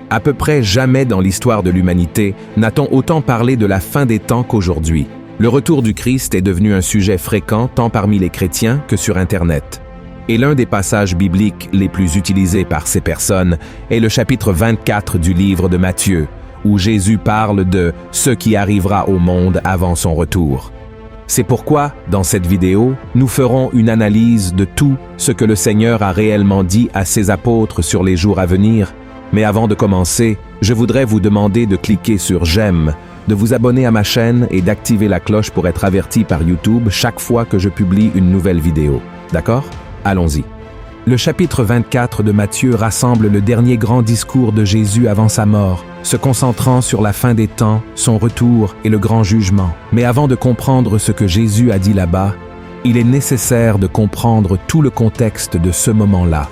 À peu près jamais dans l'histoire de l'humanité n'a-t-on autant parlé de la fin des temps qu'aujourd'hui. Le retour du Christ est devenu un sujet fréquent tant parmi les chrétiens que sur Internet. Et l'un des passages bibliques les plus utilisés par ces personnes est le chapitre 24 du livre de Matthieu, où Jésus parle de ce qui arrivera au monde avant son retour. C'est pourquoi, dans cette vidéo, nous ferons une analyse de tout ce que le Seigneur a réellement dit à ses apôtres sur les jours à venir. Mais avant de commencer, je voudrais vous demander de cliquer sur « J'aime », de vous abonner à ma chaîne et d'activer la cloche pour être averti par YouTube chaque fois que je publie une nouvelle vidéo. D'accord? Allons-y. Le chapitre 24 de Matthieu rassemble le dernier grand discours de Jésus avant sa mort, se concentrant sur la fin des temps, son retour et le grand jugement. Mais avant de comprendre ce que Jésus a dit là-bas, il est nécessaire de comprendre tout le contexte de ce moment-là.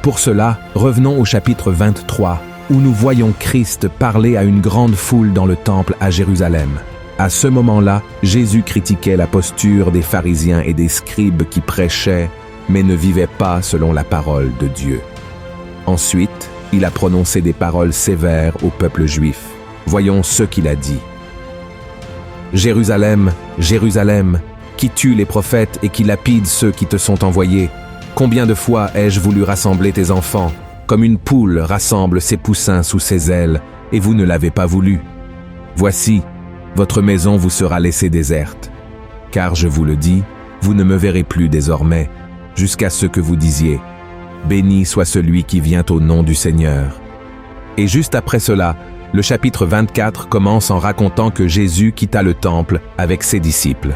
Pour cela, revenons au chapitre 23, où nous voyons Christ parler à une grande foule dans le temple à Jérusalem. À ce moment-là, Jésus critiquait la posture des pharisiens et des scribes qui prêchaient, mais ne vivaient pas selon la parole de Dieu. Ensuite, il a prononcé des paroles sévères au peuple juif. Voyons ce qu'il a dit. « Jérusalem, Jérusalem, qui tue les prophètes et qui lapide ceux qui te sont envoyés. Combien de fois ai-je voulu rassembler tes enfants, comme une poule rassemble ses poussins sous ses ailes, et vous ne l'avez pas voulu. Voici, votre maison vous sera laissée déserte. Car je vous le dis, vous ne me verrez plus désormais, jusqu'à ce que vous disiez, « Béni soit celui qui vient au nom du Seigneur. » Et juste après cela, le chapitre 24 commence en racontant que Jésus quitta le temple avec ses disciples.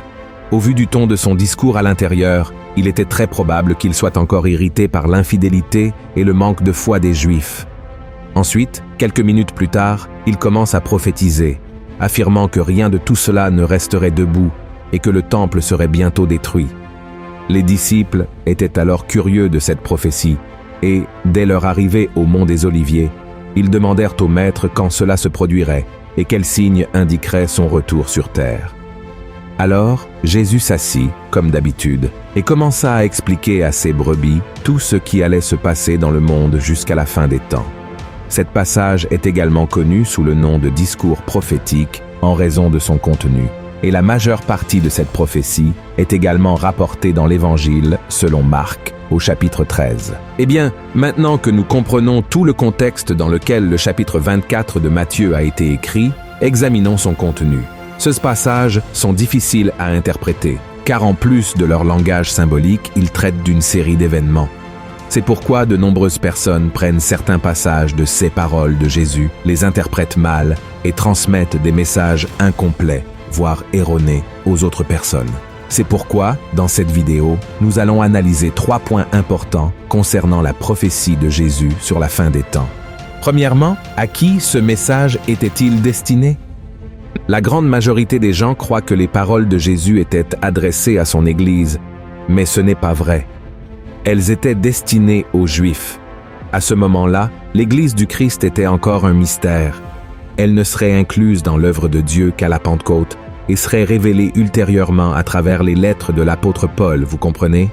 Au vu du ton de son discours à l'intérieur, il était très probable qu'il soit encore irrité par l'infidélité et le manque de foi des Juifs. Ensuite, quelques minutes plus tard, il commence à prophétiser, affirmant que rien de tout cela ne resterait debout et que le temple serait bientôt détruit. Les disciples étaient alors curieux de cette prophétie et, dès leur arrivée au mont des Oliviers, ils demandèrent au Maître quand cela se produirait et quel signe indiquerait son retour sur terre. Alors, Jésus s'assit, comme d'habitude, et commença à expliquer à ses brebis tout ce qui allait se passer dans le monde jusqu'à la fin des temps. Cet passage est également connu sous le nom de discours prophétique en raison de son contenu, et la majeure partie de cette prophétie est également rapportée dans l'Évangile selon Marc, au chapitre 13. Eh bien, maintenant que nous comprenons tout le contexte dans lequel le chapitre 24 de Matthieu a été écrit, examinons son contenu. Ces passages sont difficiles à interpréter, car en plus de leur langage symbolique, ils traitent d'une série d'événements. C'est pourquoi de nombreuses personnes prennent certains passages de ces paroles de Jésus, les interprètent mal et transmettent des messages incomplets, voire erronés, aux autres personnes. C'est pourquoi, dans cette vidéo, nous allons analyser 3 points importants concernant la prophétie de Jésus sur la fin des temps. Premièrement, à qui ce message était-il destiné? La grande majorité des gens croient que les paroles de Jésus étaient adressées à son Église, mais ce n'est pas vrai. Elles étaient destinées aux Juifs. À ce moment-là, l'Église du Christ était encore un mystère. Elle ne serait incluse dans l'œuvre de Dieu qu'à la Pentecôte et serait révélée ultérieurement à travers les lettres de l'apôtre Paul, vous comprenez?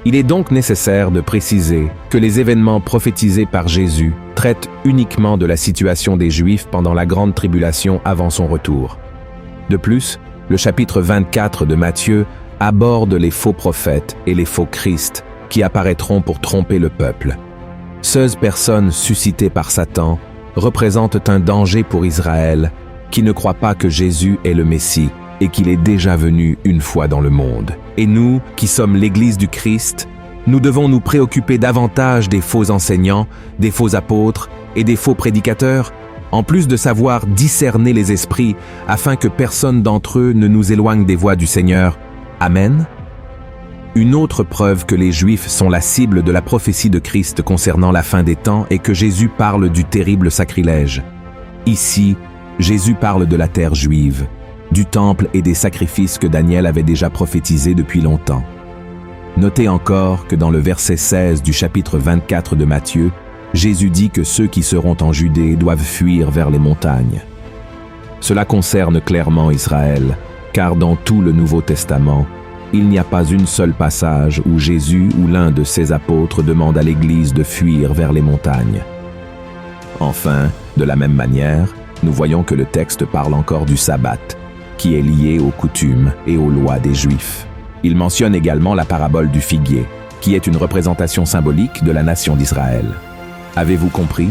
Il est donc nécessaire de préciser que les événements prophétisés par Jésus traitent uniquement de la situation des Juifs pendant la grande tribulation avant son retour. De plus, le chapitre 24 de Matthieu aborde les faux prophètes et les faux Christ qui apparaîtront pour tromper le peuple. Ces personnes suscitées par Satan représentent un danger pour Israël qui ne croit pas que Jésus est le Messie et qu'il est déjà venu une fois dans le monde. Et nous, qui sommes l'Église du Christ, nous devons nous préoccuper davantage des faux enseignants, des faux apôtres et des faux prédicateurs, en plus de savoir discerner les esprits afin que personne d'entre eux ne nous éloigne des voies du Seigneur. Amen. Une autre preuve que les Juifs sont la cible de la prophétie de Christ concernant la fin des temps est que Jésus parle du terrible sacrilège. Ici, Jésus parle de la terre juive, du temple et des sacrifices que Daniel avait déjà prophétisés depuis longtemps. Notez encore que dans le verset 16 du chapitre 24 de Matthieu, Jésus dit que ceux qui seront en Judée doivent fuir vers les montagnes. Cela concerne clairement Israël, car dans tout le Nouveau Testament, il n'y a pas une seule passage où Jésus ou l'un de ses apôtres demande à l'Église de fuir vers les montagnes. Enfin, de la même manière, nous voyons que le texte parle encore du sabbat, qui est lié aux coutumes et aux lois des Juifs. Il mentionne également la parabole du figuier, qui est une représentation symbolique de la nation d'Israël. Avez-vous compris?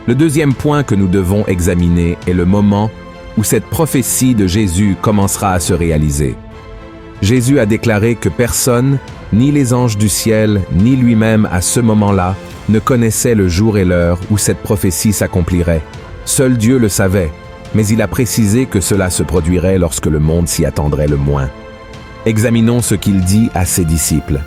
Le deuxième point que nous devons examiner est le moment où cette prophétie de Jésus commencera à se réaliser. Jésus a déclaré que personne, ni les anges du ciel, ni lui-même à ce moment-là, ne connaissait le jour et l'heure où cette prophétie s'accomplirait. Seul Dieu le savait, mais il a précisé que cela se produirait lorsque le monde s'y attendrait le moins. Examinons ce qu'il dit à ses disciples.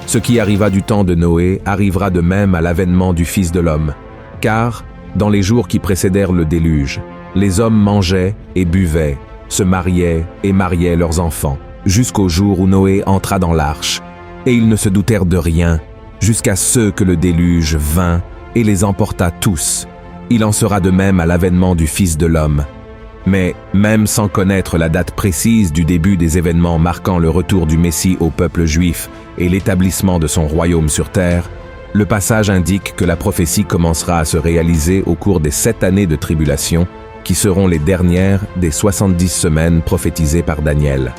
Ce qui arriva du temps de Noé arrivera de même à l'avènement du Fils de l'homme. Car, dans les jours qui précédèrent le déluge, les hommes mangeaient et buvaient, se mariaient et mariaient leurs enfants, jusqu'au jour où Noé entra dans l'arche. Et ils ne se doutèrent de rien, jusqu'à ce que le déluge vint et les emporta tous. Il en sera de même à l'avènement du Fils de l'homme. Mais, même sans connaître la date précise du début des événements marquant le retour du Messie au peuple juif et l'établissement de son royaume sur terre, le passage indique que la prophétie commencera à se réaliser au cours des 7 années de tribulation, qui seront les dernières des 70 semaines prophétisées par Daniel.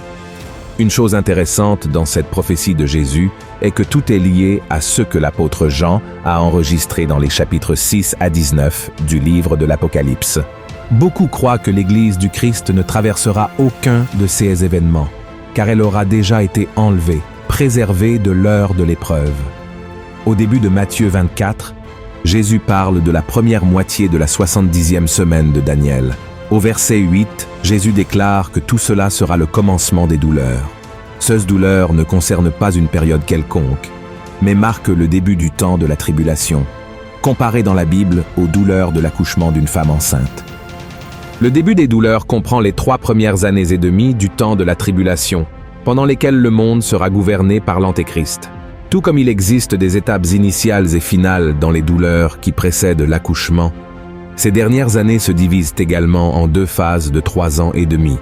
Une chose intéressante dans cette prophétie de Jésus est que tout est lié à ce que l'apôtre Jean a enregistré dans les chapitres 6 à 19 du livre de l'Apocalypse. Beaucoup croient que l'Église du Christ ne traversera aucun de ces événements, car elle aura déjà été enlevée, préservée de l'heure de l'épreuve. Au début de Matthieu 24, Jésus parle de la première moitié de la 70e semaine de Daniel. Au verset 8, Jésus déclare que tout cela sera le commencement des douleurs. Ces douleurs ne concernent pas une période quelconque, mais marquent le début du temps de la tribulation, comparé dans la Bible aux douleurs de l'accouchement d'une femme enceinte. Le début des douleurs comprend les 3 premières années et demie du temps de la tribulation, pendant lesquelles le monde sera gouverné par l'Antéchrist. Tout comme il existe des étapes initiales et finales dans les douleurs qui précèdent l'accouchement, ces dernières années se divisent également en 2 phases de 3 ans et demi.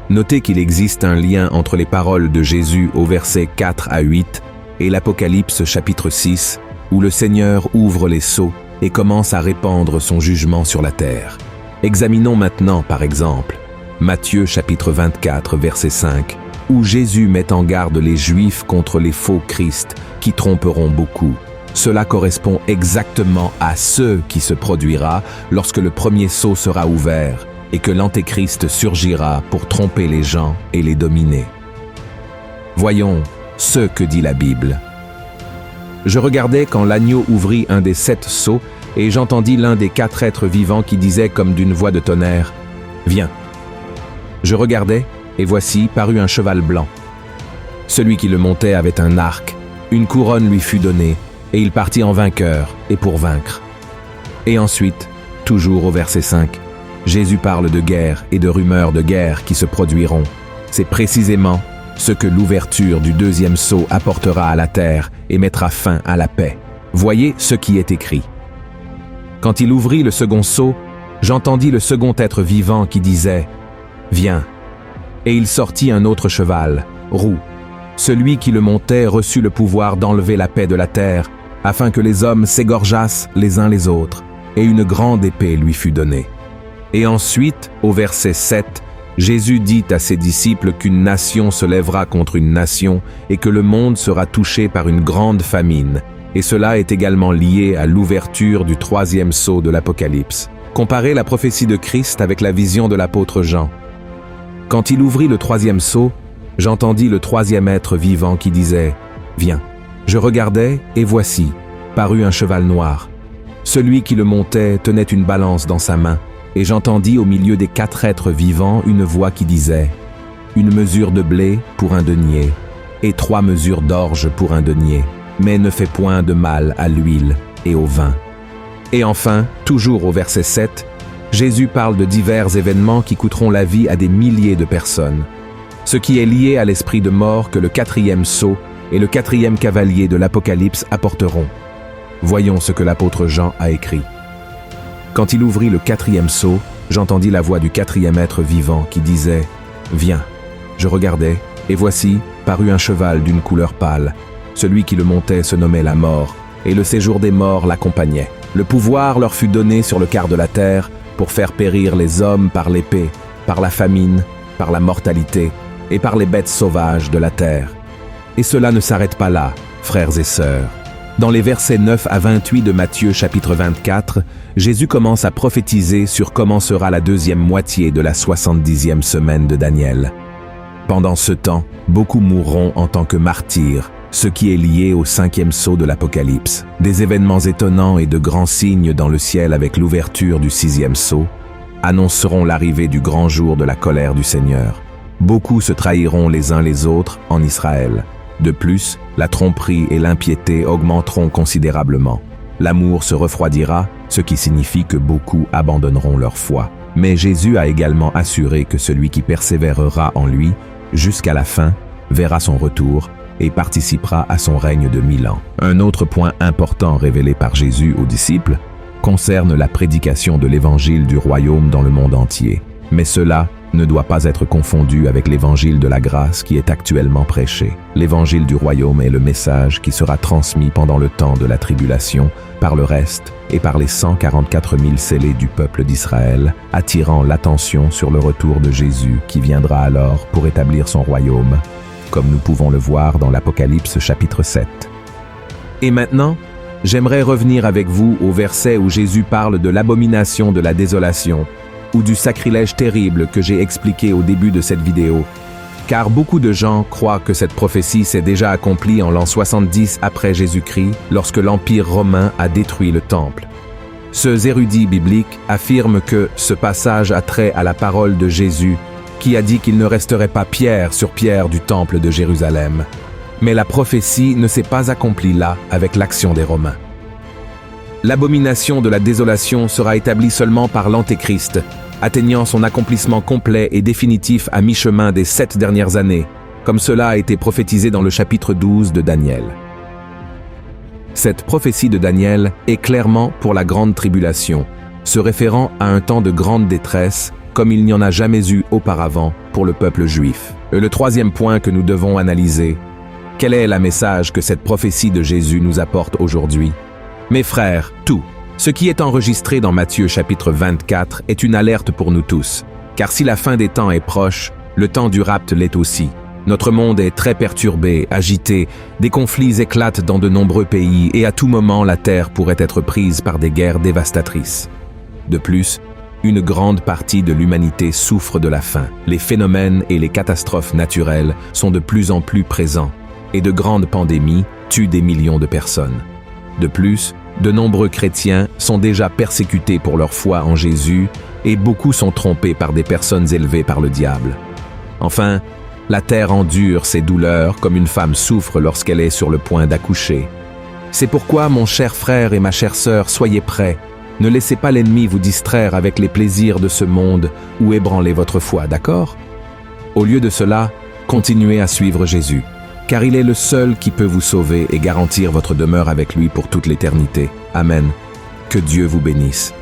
Notez qu'il existe un lien entre les paroles de Jésus au verset 4 à 8 et l'Apocalypse chapitre 6, où le Seigneur ouvre les sceaux et commence à répandre son jugement sur la terre. Examinons maintenant, par exemple, Matthieu chapitre 24, verset 5, où Jésus met en garde les Juifs contre les faux Christ qui tromperont beaucoup. Cela correspond exactement à ce qui se produira lorsque le premier sceau sera ouvert et que l'Antéchrist surgira pour tromper les gens et les dominer. Voyons ce que dit la Bible. Je regardais quand l'agneau ouvrit un des 7 sceaux et j'entendis l'un des 4 êtres vivants qui disait comme d'une voix de tonnerre, « Viens !» Je regardais et voici parut un cheval blanc. Celui qui le montait avait un arc, une couronne lui fut donnée, et il partit en vainqueur et pour vaincre. Et ensuite, toujours au verset 5, Jésus parle de guerre et de rumeurs de guerre qui se produiront. C'est précisément ce que l'ouverture du 2e sceau apportera à la terre et mettra fin à la paix. Voyez ce qui est écrit. Quand il ouvrit le second sceau, j'entendis le second être vivant qui disait « Viens !» Et il sortit un autre cheval, roux. Celui qui le montait reçut le pouvoir d'enlever la paix de la terre, afin que les hommes s'égorgeassent les uns les autres, et une grande épée lui fut donnée. Et ensuite, au verset 7, Jésus dit à ses disciples qu'une nation se lèvera contre une nation et que le monde sera touché par une grande famine, et cela est également lié à l'ouverture du 3e sceau de l'Apocalypse. Comparez la prophétie de Christ avec la vision de l'apôtre Jean. Quand il ouvrit le 3e sceau, j'entendis le 3e être vivant qui disait « Viens !» Je regardai, et voici, parut un cheval noir. Celui qui le montait tenait une balance dans sa main, et j'entendis au milieu des 4 êtres vivants une voix qui disait « Une mesure de blé pour un denier, et 3 mesures d'orge pour un denier, mais ne fais point de mal à l'huile et au vin. » Et enfin, toujours au verset 7, Jésus parle de divers événements qui coûteront la vie à des milliers de personnes, ce qui est lié à l'esprit de mort que le 4e sceau et le 4e cavalier de l'Apocalypse apporteront. Voyons ce que l'apôtre Jean a écrit. Quand il ouvrit le 4e sceau, j'entendis la voix du 4e être vivant qui disait « Viens !» Je regardai, et voici, parut un cheval d'une couleur pâle. Celui qui le montait se nommait la mort, et le séjour des morts l'accompagnait. Le pouvoir leur fut donné sur le quart de la terre pour faire périr les hommes par l'épée, par la famine, par la mortalité et par les bêtes sauvages de la terre. Et cela ne s'arrête pas là, frères et sœurs. Dans les versets 9 à 28 de Matthieu chapitre 24, Jésus commence à prophétiser sur comment sera la deuxième moitié de la 70e semaine de Daniel. Pendant ce temps, beaucoup mourront en tant que martyrs, ce qui est lié au 5e sceau de l'Apocalypse. Des événements étonnants et de grands signes dans le ciel avec l'ouverture du 6e sceau annonceront l'arrivée du grand jour de la colère du Seigneur. Beaucoup se trahiront les uns les autres en Israël. De plus, la tromperie et l'impiété augmenteront considérablement. L'amour se refroidira, ce qui signifie que beaucoup abandonneront leur foi. Mais Jésus a également assuré que celui qui persévérera en lui jusqu'à la fin verra son retour et participera à son règne de 1000 ans. Un autre point important révélé par Jésus aux disciples concerne la prédication de l'évangile du royaume dans le monde entier. Mais cela ne doit pas être confondu avec l'évangile de la grâce qui est actuellement prêché. L'évangile du royaume est le message qui sera transmis pendant le temps de la tribulation par le reste et par les 144 000 scellés du peuple d'Israël, attirant l'attention sur le retour de Jésus qui viendra alors pour établir son royaume, comme nous pouvons le voir dans l'Apocalypse chapitre 7. Et maintenant, j'aimerais revenir avec vous au verset où Jésus parle de l'abomination de la désolation, ou du sacrilège terrible que j'ai expliqué au début de cette vidéo, car beaucoup de gens croient que cette prophétie s'est déjà accomplie en l'an 70 après Jésus-Christ, lorsque l'Empire romain a détruit le temple. Ces érudits bibliques affirment que ce passage a trait à la parole de Jésus, qui a dit qu'il ne resterait pas pierre sur pierre du temple de Jérusalem. Mais la prophétie ne s'est pas accomplie là avec l'action des Romains. L'abomination de la désolation sera établie seulement par l'Antéchrist, atteignant son accomplissement complet et définitif à mi-chemin des 7 dernières années, comme cela a été prophétisé dans le chapitre 12 de Daniel. Cette prophétie de Daniel est clairement pour la grande tribulation, se référant à un temps de grande détresse, comme il n'y en a jamais eu auparavant pour le peuple juif. Et le troisième point que nous devons analyser, quel est le message que cette prophétie de Jésus nous apporte aujourd'hui? Mes frères, tout ce qui est enregistré dans Matthieu chapitre 24 est une alerte pour nous tous, car si la fin des temps est proche, le temps du rapt l'est aussi. Notre monde est très perturbé, agité, des conflits éclatent dans de nombreux pays et à tout moment la terre pourrait être prise par des guerres dévastatrices. De plus, une grande partie de l'humanité souffre de la faim. Les phénomènes et les catastrophes naturelles sont de plus en plus présents et de grandes pandémies tuent des millions de personnes. De plus, de nombreux chrétiens sont déjà persécutés pour leur foi en Jésus et beaucoup sont trompés par des personnes élevées par le diable. Enfin, la terre endure ses douleurs comme une femme souffre lorsqu'elle est sur le point d'accoucher. C'est pourquoi, mon cher frère et ma chère sœur, soyez prêts. Ne laissez pas l'ennemi vous distraire avec les plaisirs de ce monde ou ébranler votre foi, d'accord? Au lieu de cela, continuez à suivre Jésus, car il est le seul qui peut vous sauver et garantir votre demeure avec lui pour toute l'éternité. Amen. Que Dieu vous bénisse.